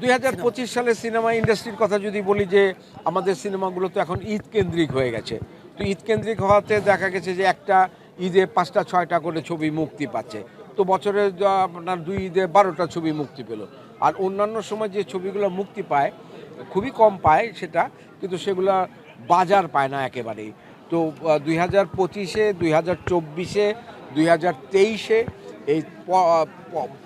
2025 সালে সিনেমা ইন্ডাস্ট্রির কথা যদি বলি, যে আমাদের সিনেমাগুলো তো এখন ঈদ কেন্দ্রিক হয়ে গেছে। তো ঈদ কেন্দ্রিক হওয়াতে দেখা গেছে যে একটা ঈদে 5টা 6টা করে ছবি মুক্তি পাচ্ছে। তো বছরে আপনার 2 ঈদে 12টা ছবি মুক্তি পেল। আর অন্যান্য সময় যে ছবিগুলো মুক্তি পায় খুবই কম পায় সেটা, কিন্তু সেগুলা বাজার পায় না একেবারেই। তো 2025-এ, 2024-এ, 2023-এ এই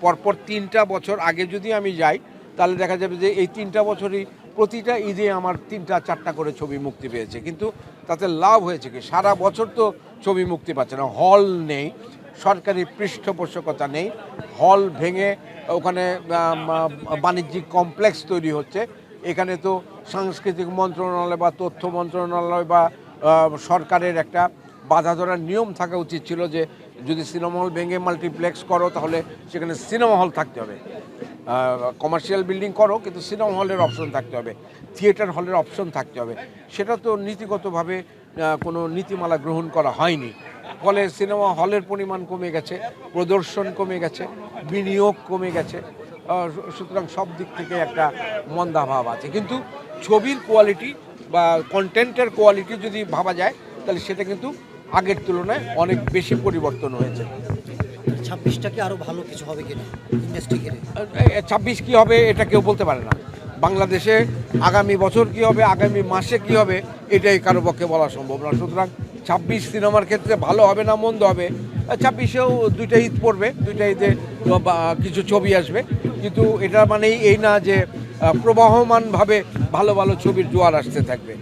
পরপর 3টা বছর আগে যদি আমি যাই, তাহলে দেখা যাবে যে এই 3টা বছরই প্রতিটা ঈদে আমার 3টা 4টা করে ছবি মুক্তি পেয়েছে। কিন্তু তাতে লাভ হয়েছে কি, সারা বছর তো ছবি মুক্তি পাচ্ছে না, হল নেই, সরকারি পৃষ্ঠপোষকতা নেই, হল ভেঙে ওখানে বাণিজ্যিক কমপ্লেক্স তৈরি হচ্ছে। এখানে তো সাংস্কৃতিক মন্ত্রণালয় বা তথ্য মন্ত্রণালয় বা সরকারের একটা বাধা ধরার নিয়ম থাকা উচিত ছিল, যে যদি সিনেমা হল ভেঙে মাল্টিপ্লেক্স করো তাহলে সেখানে সিনেমা হল থাকতে হবে। কমার্শিয়াল বিল্ডিং করো, কিন্তু সিনেমা হলের অপশন থাকতে হবে, থিয়েটার হলের অপশন থাকতে হবে। সেটা তো নীতিগতভাবে কোনো নীতিমালা গ্রহণ করা হয়নি। ফলে সিনেমা হলের পরিমাণ কমে গেছে, প্রদর্শন কমে গেছে, বিনিয়োগ কমে গেছে। সুতরাং সব দিক থেকে একটা মন্দাভাব আছে। কিন্তু ছবির কোয়ালিটি বা কন্টেন্টের কোয়ালিটি যদি ভাবা যায়, তাহলে সেটা কিন্তু আগের তুলনায় অনেক বেশি পরিবর্তন হয়েছে। 26টা কি আরও ভালো কিছু হবে কিনা ইন্ডাস্ট্রি ঘিরে? 26 কী হবে এটা কেউ বলতে পারে না। বাংলাদেশে আগামী বছর কি হবে, আগামী মাসে কি হবে, এটাই কারো পক্ষে বলা সম্ভব না। সুতরাং 26 সিনেমার ক্ষেত্রে ভালো হবে না মন্দ হবে, 26-এও 2টা ঈদ পড়বে, 2টা ঈদে কিছু ছবি আসবে। কিন্তু এটা মানেই এই না যে প্রবাহমানভাবে ভালো ভালো ছবির জোয়ার আসতে থাকবে।